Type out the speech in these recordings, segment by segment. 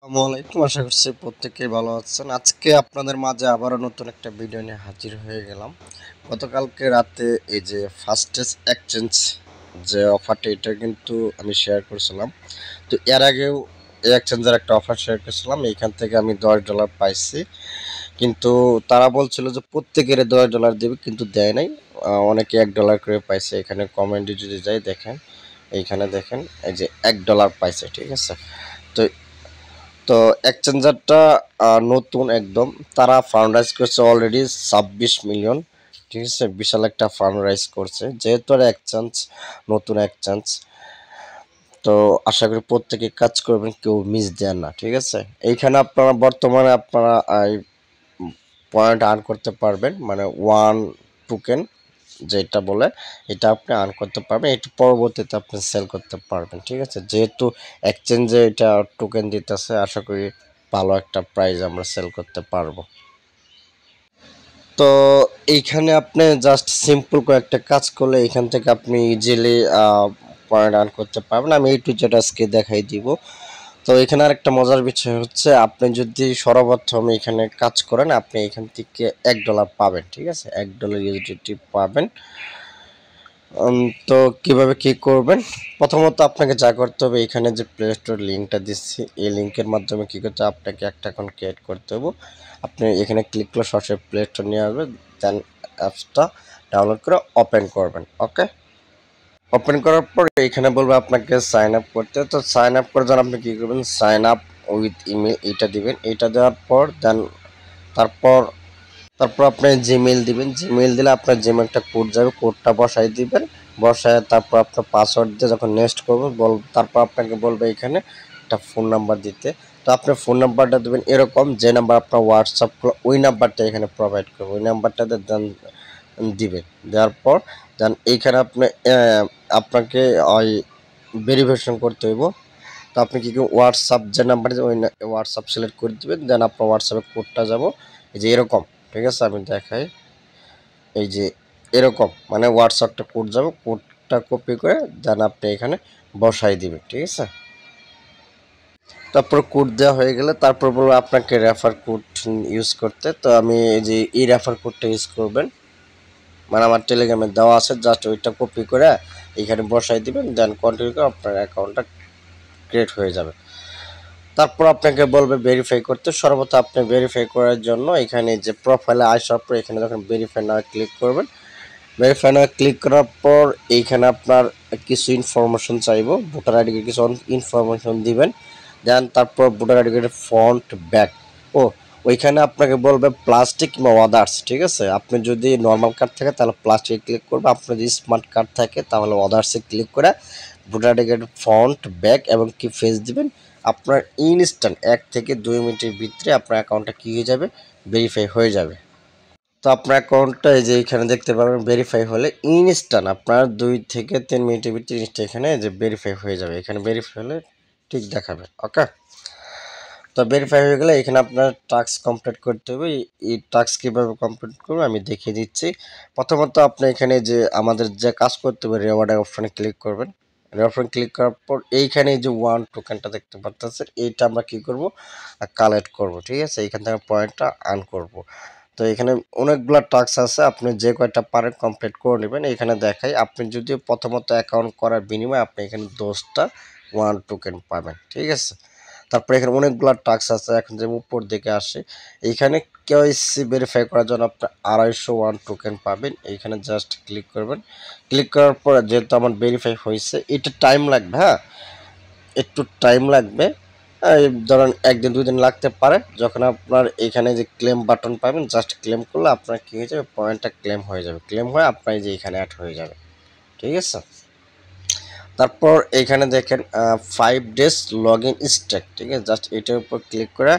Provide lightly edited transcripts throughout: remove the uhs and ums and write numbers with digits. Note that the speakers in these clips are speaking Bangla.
আসসালামু আলাইকুম। আশা করছি প্রত্যেকেই ভালো আছেন। আজকে আপনাদের মাঝে আবারও নতুন একটা ভিডিও নিয়ে হাজির হয়ে গেলাম। গতকালকে রাতে এই যে ফাস্টেস্ট এক্সচেঞ্জ যে অফারটা এটা কিন্তু আমি শেয়ার করেছিলাম। তো এর আগেও এই এক্সচেঞ্জের একটা অফার শেয়ার করেছিলাম, এইখান থেকে আমি $10 পাইছি। কিন্তু তারা বলছিল যে প্রত্যেকের $10 দেবে, কিন্তু দেয় নাই। অনেকে $1 করে পাইছে। এখানে কমেন্টে যদি যাই দেখেন, এইখানে দেখেন এই যে $1 পাইছে, ঠিক আছে। তো তো এক্সচেঞ্জারটা নতুন একদম, তারা ফান্ড রাইজ করছে অলরেডি 26 মিলিয়ন, ঠিক আছে। বিশাল একটা ফান্ড রাইজ করছে, যেহেতু আর এক্সচেঞ্জ নতুন এক্সচেঞ্জ। তো আশা করি প্রত্যেকে কাজ করবেন, কেউ মিস দেন না, ঠিক আছে। এইখানে আপনারা বর্তমানে আপনারা পয়েন্ট আর্ন করতে পারবেন, মানে ওয়ান টোকেন যেটা বলে, এটা আপনি আর্ন করতে পারবেন। এটা পরবর্তীতে আপনি সেল করতে পারবেন, ঠিক আছে। যেহেতু এক্সচেঞ্জে এটা টোকেন দিতেছে, আশা করি ভালো একটা প্রাইস আমরা সেল করতে পারবো। তো এইখানে আপনি জাস্ট সিম্পল কয়েকটা কাজ করলে এখান থেকে আপনি ইজিলি পয়েন্ট আর্ন করতে পারবেন। আমি এই টু জেড আজকে দেখাই দিব। তো এখানে আরেকটা মজার বিষয় হচ্ছে, আপনি যদি সর্বপ্রথম এখানে কাজ করেন, আপনি এখান থেকে $1 পাবেন, ঠিক আছে। $1 ইউএসডিটি পাবেন। তো কিভাবে কি করবেন, প্রথমত আপনাকে যা করতে হবে, এখানে যে প্লে স্টোর লিঙ্কটা দিচ্ছি, এই লিঙ্কের মাধ্যমে কি করতে হবে, আপনাকে একটা অ্যাকাউন্ট ক্রিয়েট করতে হবে। আপনি এখানে ক্লিক করলে সরাসরি প্লে স্টোর নিয়ে আসবে, দেন অ্যাপসটা ডাউনলোড করে ওপেন করবেন। ওকে, ওপেন করার পর এখানে বলবে আপনাকে সাইন আপ করতে। তো সাইন আপ করে যখন আপনি কী করবেন, সাইন আপ উইথ ইমেল এইটা দিবেন। এইটা দেওয়ার পর দেন তারপর তারপর আপনি জিমেইল দিবেন। জিমেইল দিলে আপনার জিমেইলটা কোড যাবে, কোডটা বসাই দিবেন। বসায় তারপর আপনার পাসওয়ার্ড দিয়ে যখন নেক্সট করবেন তারপর আপনাকে বলবে এখানে একটা ফোন নাম্বার দিতে। তো আপনার ফোন নাম্বারটা দেবেন এরকম, যে নাম্বার আপনার হোয়াটসঅ্যাপ ওই নাম্বারটা এখানে প্রোভাইড করবে, ওই নাম্বারটাতে দেন দিবে। দেওয়ার পর দেন এইখানে আপনি আপনাকে ওই ভেরিফিকেশন করতে হইব। তো আপনি কি হোয়াটসঅ্যাপ যে নাম্বার ওই হোয়াটসঅ্যাপ সিলেক্ট করে দিবেন, দেন আপনার হোয়াটসঅ্যাপে কোডটা যাব এই যে এরকম, ঠিক আছে। আমি দেখাই, এই যে এরকম, মানে হোয়াটসঅ্যাপটা কোড যাবে, কোডটা কপি করে দেন আপনি এখানে বসাই দিবেন, ঠিক আছে। তারপর কোড দেওয়া হয়ে গেলে তারপর বলবো আপনাকে রেফার কোড ইউজ করতে। তো আমি এই যে এই রেফার কোডটা ইউজ করবেন, মানে আমার টেলিগ্রামে দেওয়া আছে, জাস্ট ওইটা কপি করে এখানে বসাই দিবেন, দেন কন্টিনিউ করে আপনার অ্যাকাউন্টটা ক্রিয়েট হয়ে যাবে। তারপর আপনাকে বলবে ভেরিফাই করতে। সর্বপ্রথম আপনি ভেরিফাই করার জন্য এখানে যে প্রোফাইলে আসার পর এখানে যখন ভেরিফাই না ক্লিক করবেন, ভেরিফাই না ক্লিক করার পর এইখানে আপনার কিছু ইনফরমেশন চাইবো, ভোটার আইডি কিছু ইনফরমেশন দিবেন। দেন তারপর ভোটার আইডি কার্ডের ফ্রন্ট ব্যাক, ও ওইখানে আপনাকে বলবে প্লাস্টিক কিংবা আদার্স, ঠিক আছে। আপনি যদি নর্মাল কার্ড থাকে তাহলে প্লাস্টিকে ক্লিক করবে, আপনার যদি স্মার্ট কার্ড থাকে তাহলে আদার্সে ক্লিক করে ভোটার আইডি কার্ডের ফ্রন্ট ব্যাক এবং কি ফেস দিবেন। আপনার ইনস্ট্যান্ট 1 থেকে 2 মিনিটের ভিতরে আপনার অ্যাকাউন্টটা কী হয়ে যাবে, ভেরিফাই হয়ে যাবে। তো আপনার অ্যাকাউন্টটা এই যে এখানে দেখতে পারবেন, ভেরিফাই হলে ইনস্ট্যান্ট আপনার 2 থেকে 3 মিনিটের ভিতরে জিনিসটা এখানে যে ভেরিফাই হয়ে যাবে। এখানে ভেরিফাই হলে ঠিক দেখাবে। ওকে, তো ভেরিফাই হয়ে গেলে এখানে আপনার টাস্ক কমপ্লিট করতে হবে। এই টাস্ক কীভাবে কমপ্লিট করবে আমি দেখিয়ে দিচ্ছি। প্রথমত আপনি এখানে যে আমাদের যে কাজ করতে হবে, রেওয়ার্ডের অপশানে ক্লিক করবেন। রেওয়ার্ড ক্লিক করার পর এইখানে যে ওয়ান টোকেনটা দেখতে পাচ্ছেন, এইটা আমরা কি করব, কালেক্ট করব, ঠিক আছে। এইখান থেকে পয়েন্টটা আর্ন করব। তো এখানে অনেকগুলো টাস্ক আছে, আপনি যে কয়টা পারেন কমপ্লিট করে নেবেন। এখানে দেখাই, আপনি যদি প্রথমত অ্যাকাউন্ট করার বিনিময়ে আপনি এখানে 10টা ওয়ান টোকেন পাবেন, ঠিক আছে। তারপরে এখানে অনেকগুলো টাস্ক আছে। এখন যে উপর দিকে আসে, এইখানে কেওয়াইসি ভেরিফাই করার জন্য আপনি 250 ওয়ান টোকেন পাবেন। এইখানে জাস্ট ক্লিক করবেন। ক্লিক করার পর যেহেতু আমার ভেরিফাই হয়েছে, এটা টাইম লাগবে, হ্যাঁ একটু টাইম লাগবে। ধরেন 1 দিন 2 দিন লাগতে পারে। যখন আপনার এখানে যে ক্লেম বাটন পাবেন, জাস্ট ক্লেম করলে আপনার কী হয়ে যাবে, পয়েন্টটা ক্লেম হয়ে যাবে। ক্লেম হয়ে আপনার যে এখানে অ্যাড হয়ে যাবে, ঠিক আছে। তারপর এখানে দেখেন 5 days লগ ইন স্ট্যাক, ঠিক আছে। জাস্ট এটার উপর ক্লিক করে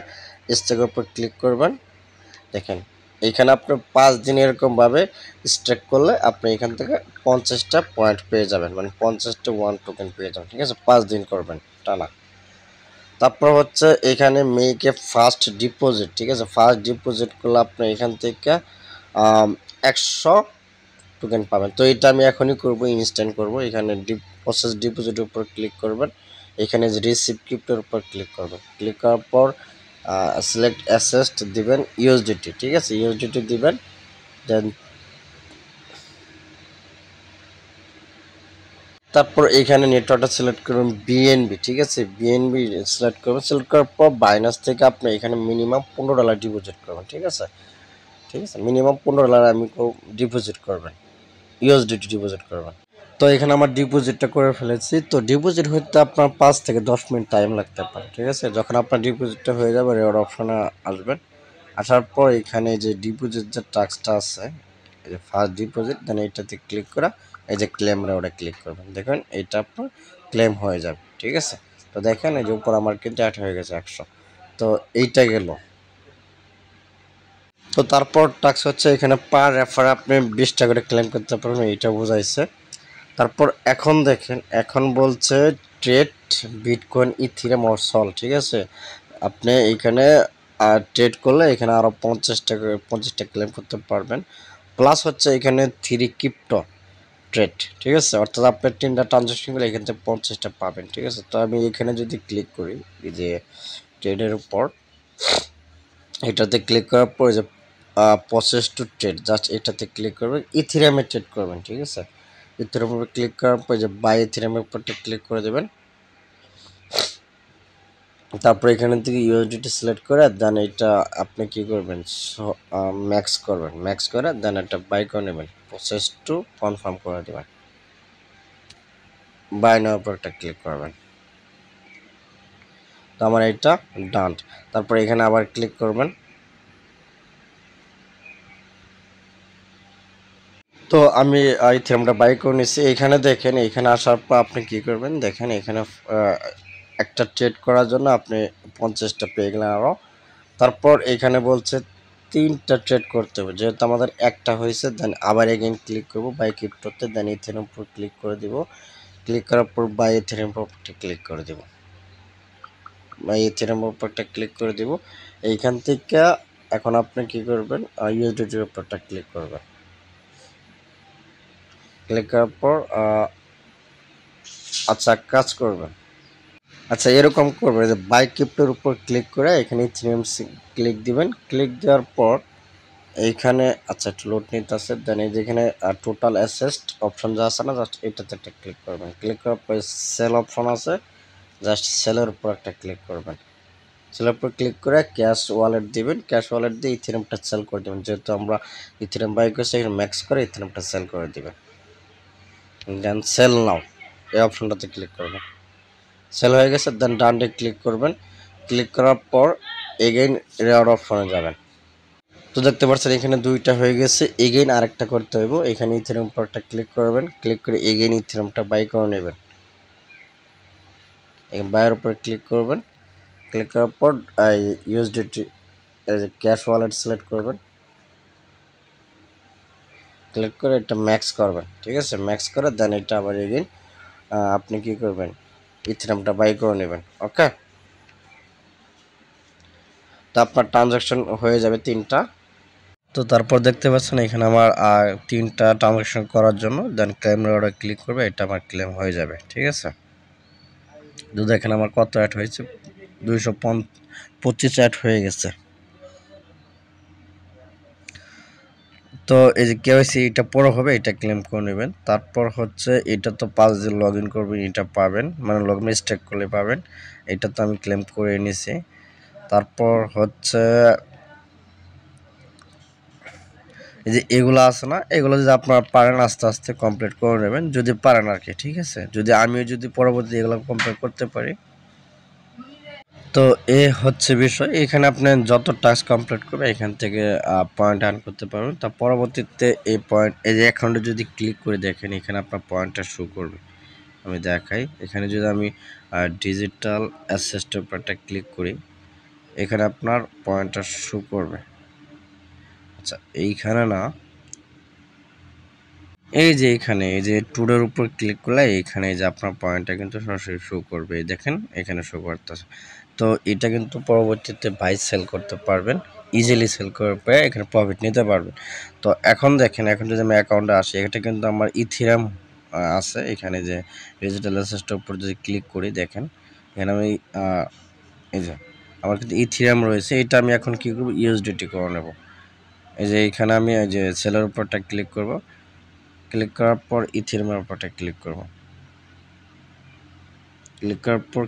স্ট্যাকের উপর ক্লিক করবেন। দেখেন এইখানে আপনার 5 দিন এরকমভাবে স্ট্যাক করলে আপনি এখান থেকে 50টা পয়েন্ট পেয়ে যাবেন, মানে 50টা ওয়ান টোকেন পেয়ে যাবেন, ঠিক আছে। 5 দিন করবেন টানা। তারপর হচ্ছে এখানে মেক এ ফার্স্ট ডিপোজিট, ঠিক আছে। ফার্স্ট ডিপোজিট করলে আপনি এখান থেকে 100 টোকেন পাবেন। তো এটা আমি এখনই করব, ইনস্ট্যান্ট করব। এখানে প্রসেস ডিপোজিটের উপর ক্লিক করবেন। এখানে যে রিসিভ ক্রিপ্টোর উপর ক্লিক করবেন। ক্লিক করার পর সিলেক্ট অ্যাসেস্ট দিবেন ইউএসডিটি, ঠিক আছে, ইউএসডিটি দিবেন। দেন তারপর এখানে নেটওয়ার্কটা সিলেক্ট করবেন বিএনবি, ঠিক আছে, বিএনবি সিলেক্ট করবেন। সিলেক্ট করার পর বাইনান্স থেকে আপনি এখানে মিনিমাম $15 ডিপোজিট করবেন, ঠিক আছে, ঠিক আছে, মিনিমাম $15 আমি ডিপোজিট করবেন, ইউএসডিটি ডিপোজিট করবেন। তো এখানে আমার ডিপোজিটটা করে ফেলেছি। তো ডিপোজিট হতে আপনার 5 থেকে 10 মিনিট টাইম লাগতে পারে, ঠিক আছে। যখন আপনার ডিপোজিটটা হয়ে যাবে রেওয়ার্ড অপশনে আসবেন। আসার পর এখানে যে ডিপোজিট যে টাস্কটা আছে, এই যে ফার্স্ট ডিপোজিট, দেন এইটাতে ক্লিক করা, এই যে ক্লেম রেওয়ার্ডে ক্লিক করবেন। দেখুন এইটা আপনার ক্লেম হয়ে যাবে, ঠিক আছে। তো দেখেন এই যে উপর আমার কিন্তু অ্যাড হয়ে গেছে 100। তো এইটা গেল। তো তারপর টাস্ক হচ্ছে এখানে পার রেফার আপনি 20 টাকা করে ক্লেম করতে পারবেন, এইটা বোঝাইছে। তারপর এখন দেখেন, এখন বলছে ট্রেড বিটকয়েন ইথিরিয়াম অর সল, ঠিক আছে। আপনি এইখানে ট্রেড করলে এখানে আরও 50টা ক্লেম করতে পারবেন। প্লাস হচ্ছে এখানে 3 ক্রিপ্টো ট্রেড, ঠিক আছে, অর্থাৎ আপনার 3টা ট্রানজাকশন করলে এখান থেকে 50টা পাবেন, ঠিক আছে। তো আমি এখানে যদি ক্লিক করি এই যে ট্রেডের উপর, এটাতে ক্লিক করার পর যে প্রসেস টু ট্রেড, জাস্ট এটাতে ক্লিক করবেন, ইথিরিয়ামে ট্রেড করবেন, ঠিক আছে। ইথিরিয়ামের উপর ক্লিক করার পর যে বাই ইথিরিয়ামের উপরটা ক্লিক করে দেবেন। তারপর এখানে থেকে ইউএসডিটি সিলেক্ট করে দেন এটা আপনি কি করবেন, ম্যাক্স করবেন, ম্যাক্স করে দেন একটা বাই করে নেবেন, প্রসেস টু কনফার্ম করে দেবেন, বাই নেওয়ার পর একটা ক্লিক করবেন। তো আমার এটা ডান। তারপর এখানে আবার ক্লিক করবেন। তো আমি এই থিমটা বাই করে নিচ্ছি। এখানে দেখেন, এখানে আসার পর আপনি কি করবেন, দেখেন এখানে একটা ট্রেড করার জন্য আপনি 50টা পেয়ে গেলেন আরও। তারপর এখানে বলছে 3টা ট্রেড করতে হবে, যেহেতু আমাদের একটা হয়েছে। দেন আবার এগেইন ক্লিক করব বাই ক্রিপ্টোতে, দেন ইথেরিয়াম উপর ক্লিক করে দিব। ক্লিক করার পর বাই ইথেরিয়াম উপরটা ক্লিক করে দিব, বাই ইথেরিয়াম উপরটা ক্লিক করে দিব। এইখান থেকে এখন আপনি কি করবেন, ইউএসডিটির উপরটা ক্লিক করবেন। ক্লিক করার পর আচ্ছা কাজ করবেন, আচ্ছা এরকম করবেন যে বাই ক্রিপ্টোর উপর ক্লিক করে এখানে ইথেরিয়াম ক্লিক দিবেন। ক্লিক দেওয়ার পর এইখানে আচ্ছা একটু লোড নিতে আছে। দেন এই যেখানে টোটাল অ্যাসেস্ট অপশন যা আছে না, জাস্ট এটাতে একটা ক্লিক করবেন। ক্লিক করার পর সেল অপশন আছে, জাস্ট সেলের উপর একটা ক্লিক করবেন। সেলের উপর ক্লিক করে ক্যাশ ওয়ালেট দিবেন। ক্যাশ ওয়ালেট দিয়ে ইথেরিয়ামটা সেল করে দেবেন, যেহেতু আমরা ইথেরিয়াম বাই করছি এখানে ম্যাক্স করে ইথেরিয়ামটা সেল করে দেবেন। দেন সেল নাও এই অপশনটাতে ক্লিক করবেন। সেল হয়ে গেছে, দেন ডানে ক্লিক করবেন। ক্লিক করার পর এগেইন রেওয়ার্ড অপশনে যাবেন। তো দেখতে পাচ্ছেন এখানে 2টা হয়ে গেছে। এগেইন আরেকটা করতে হইব, এখানে ইথেরিয়াম উপরটা ক্লিক করবেন। ক্লিক করে এগেইন ইথেরিয়ামটা বাই করে নেবেন। এই বাইয়ের উপরে ক্লিক করবেন। ক্লিক করার পর ইউএসডিটি ক্যাশ ওয়ালেট সিলেক্ট করবেন। ক্লিক করে এটা ম্যাক্স করবেন, ঠিক আছে। ম্যাক্স করে দেন এটা আবার এগেইন আপনি কি করবেন, ইথেরিয়ামটা বাই করে নেবেন। ওকে, তো আপনার ট্রানজাকশন হয়ে যাবে 3টা। তো তারপর দেখতে পাচ্ছেন এখানে আমার 3টা ট্রানজাকশন করার জন্য দেন ক্লেম রেওয়ার্ডে ক্লিক করবে, এটা আমার ক্লেম হয়ে যাবে, ঠিক আছে। তো দেখেন আমার কত অ্যাড হয়েছে, 225 অ্যাড হয়ে গেছে। তো এই যে কেওয়াইসি এটা পরে হবে, এটা ক্লেম করে নেবেন। তারপর হচ্ছে এটা তো 5 দিন লগ ইন করবেন, এটা পাবেন, মানে লগ মিস্টেক করলে পাবেন। এটা তো আমি ক্লেম করে নিছি। তারপর হচ্ছে এই যে এগুলো আছে না, এগুলো যদি আপনারা পারেন আস্তে আস্তে কমপ্লিট করে নেবেন, যদি পারেন আর কি, ঠিক আছে। যদি পরবর্তী এগুলো কমপ্লিট করতে পারি। তো এ হচ্ছে বিষয়, এখানে আপনি যত টাস্ক কমপ্লিট করবে এখান থেকে পয়েন্ট আর্ন করতে পারবেন। তা পরবর্তীতে এই পয়েন্ট, এই যে অ্যাকাউন্টে যদি ক্লিক করে দেখেন এখানে আপনার পয়েন্টটা শো করবে। আমি দেখাই, এখানে যদি আমি ডিজিটাল অ্যাসেস্টের উপরটা ক্লিক করি, এখানে আপনার পয়েন্টটা শো করবে। আচ্ছা এইখানে না, এই যে এখানে এই যে টুডের উপর ক্লিক করলে এখানে যে আপনার পয়েন্টটা কিন্তু সরাসরি শো করবে, দেখেন এখানে শো করতেছে। তো এটা কিন্তু পরবর্তীতে বাই সেল করতে পারবেন, ইজিলি সেল করে এখানে প্রফিট নিতে পারবেন। তো এখন দেখেন, এখন যদি আমি অ্যাকাউন্টে আসি, এটা কিন্তু আমার ইথেরিয়াম আছে। এখানে যে ডিজিটাল অ্যাসেস্টের উপর যদি ক্লিক করি দেখেন এখানে আমি এই যে আমার কিন্তু ইথিরিয়াম রয়েছে, এটা আমি এখন কি করব, ইউএসডিটি করে নেব। এই যে এখানে আমি এই যে সেলের উপরটা ক্লিক করব, ক্লিক করার পর ইথিরিয়ামের উপরটা ক্লিক করব, ক্লিক করার পর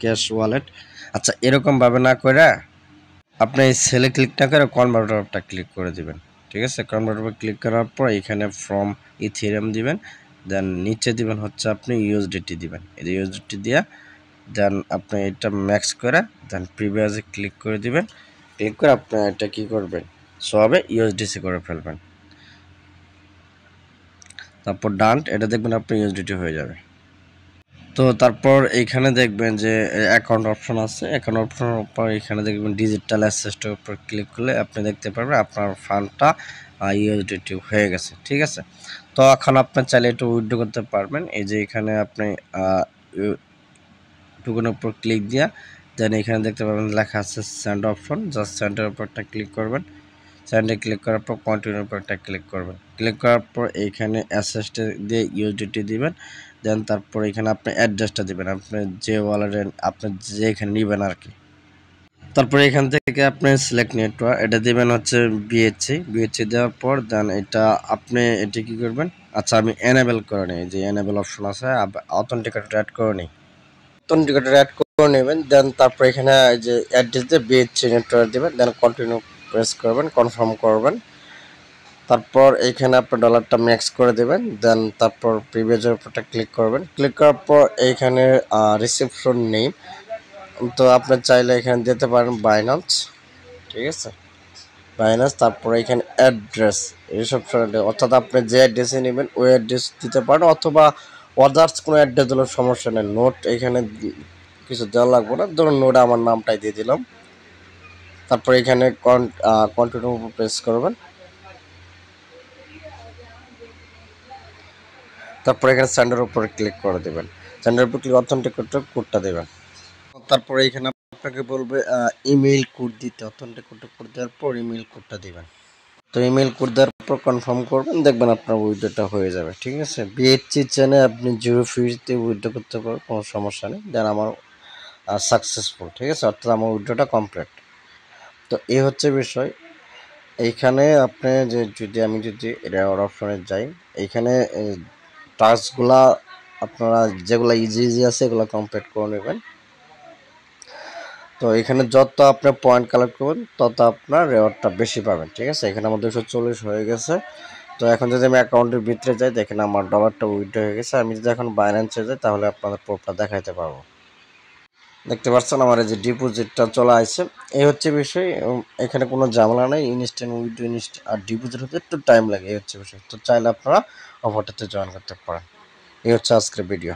ক্যাশ ওয়ালেট। আচ্ছা, এরকম ভাবে না করে আপনি এই সেলে ক্লিক না করে কনভার্টারটা ক্লিক করে দিবেন। ঠিক আছে, কনভার্টার ক্লিক করার পর এখানে ফ্রম ইথিরিয়াম দিবেন, দেন নিচে দিবেন হচ্ছে আপনি ইউএসডিটি দিবেন। এই যে ইউএসডিটি দিয়া দেন আপনি এটা ম্যাক্স করে দেন প্রিভিয়াসে ক্লিক করে দিবেন। ক্লিক করে আপনি এটা কি করবেন, সবে ইউএসডিসি করে ফেলবেন। তারপর ডান, এটা দেখবেন আপনি ইউএসডিটি হয়ে যাবে। তো তারপর এইখানে দেখবেন যে অ্যাকাউন্ট অপশন আছে, অ্যাকাউন্ট অপশনের উপর এখানে দেখবেন ডিজিটাল অ্যাসেটের উপর ক্লিক করলে আপনি দেখতে পারবেন আপনার ফান্ডটা ইউএসডিটি হয়ে গেছে। ঠিক আছে, তো এখন আপনি চাইলে একটু উইথড্র করতে পারবেন। এই যে এখানে আপনি টুকুনের উপর ক্লিক দিয়া দেন এখানে দেখতে পাবেন লেখা আছে সেন্ড অপশন, জাস্ট সেন্ডের উপরটা ক্লিক করবেন। সেন্ডে ক্লিক করার পর কন্টিনিউর উপরটা ক্লিক করবেন। ক্লিক করার পর এইখানে অ্যাসেসটা দিয়ে ইউএসডিটি দিবেন, দেন তারপর এখানে আপনি অ্যাড্রেসটা দিবেন, আপনি যে ওয়ালেটে আপনি যেখানে নেবেন আর কি। তারপরে এখান থেকে আপনি সিলেক্ট নেটওয়ার্ক, এটা দিবেন হচ্ছে বিএচসি দেওয়ার পর দেন এটা আপনি এটা কি করবেন, আচ্ছা আমি এনেবল করে নিই, যে এনেবল অপশন আছে অথেন্টিকেটর অ্যাড করে নিই, অথেন্টিকেটর অ্যাড করে নেবেন। দেন তারপর এখানে যে অ্যাড্রেস দিয়ে বিএচসি নেটওয়ার্ক দিবেন, দেন কন্টিনিউ প্রেস করবেন, কনফার্ম করবেন। তারপর এইখানে আপনি ডলারটা ম্যাক্স করে দেবেন, দেন তারপর প্রিভিয়াসের উপরটা ক্লিক করবেন। ক্লিক করার পর এইখানে রিসেপশন নেম, তো আপনি চাইলে এখানে দিতে পারেন বাইন্যান্স। ঠিক আছে, বাইন্যান্স। তারপরে এখানে অ্যাড্রেস রিসেপশন, অর্থাৎ আপনি যে অ্যাড্রেসে নেবেন ওই অ্যাড্রেস দিতে পারেন, অথবা আদার্স কোনো অ্যাড্রেস দিলেও সমস্যা নেই। নোট এখানে কিছু দেওয়া লাগবে না, ধরুন নোটে আমার নামটাই দিয়ে দিলাম। তারপরে এখানে কন্টিনিউ প্রেস করবেন। তারপর এখানে সেন্ডের উপরে ক্লিক করে দেবেন, সেন্ডের উপর ক্লিক অথেন্টিকেটর কোডটা দেবেন। তারপরে এখানে আপনাকে বলবে ইমেইল কোড দিতে, অথেন্টিকেটর কোড দেওয়ার পর ইমেইল কোডটা দিবেন। তো ইমেইল কোড দেওয়ার পর কনফার্ম করবেন, দেখবেন আপনার উইথড্রটা হয়ে যাবে। ঠিক আছে, বিএচসি চেনে আপনি 0 ফিতে উইথড্র করতে পারবেন, কোনো সমস্যা নেই। দেন আমার সাকসেসফুল। ঠিক আছে, অর্থাৎ আমার উইথড্রটা কমপ্লিট। তো এই হচ্ছে বিষয়। এইখানে আপনি যে যদি রেওয়ার্ড অপশনে যাই, এইখানে টাস্কগুলা আপনারা যেগুলো ইজি আছে এগুলো কমপ্লিট করে নেবেন। তো এখানে যত আপনার পয়েন্ট কালেক্ট করবেন তত আপনার রেওয়ার্ডটা বেশি পাবেন। ঠিক আছে, এখানে আমার 240 হয়ে গেছে। তো এখন যদি আমি অ্যাকাউন্টের ভিতরে যাই, দেখেন আমার ডলারটা উইথড্র হয়ে গেছে। আমি যদি এখন বাইন্যান্সে যাই তাহলে আপনাদের প্রুফটা দেখাইতে পারবো। দেখতে পাচ্ছেন আমার এই যে ডিপোজিটটা চলে আসছে। এই হচ্ছে বিষয়, এখানে কোনো ঝামেলা নেই। ইনস্ট্যান্ট উইথড্র আর ডিপোজিট হতে একটু টাইম লাগে, এই হচ্ছে বিষয়। তো চাইলে আপনারা অফারটাতে জয়েন করতে পারেন। এই হচ্ছে আজকের ভিডিও।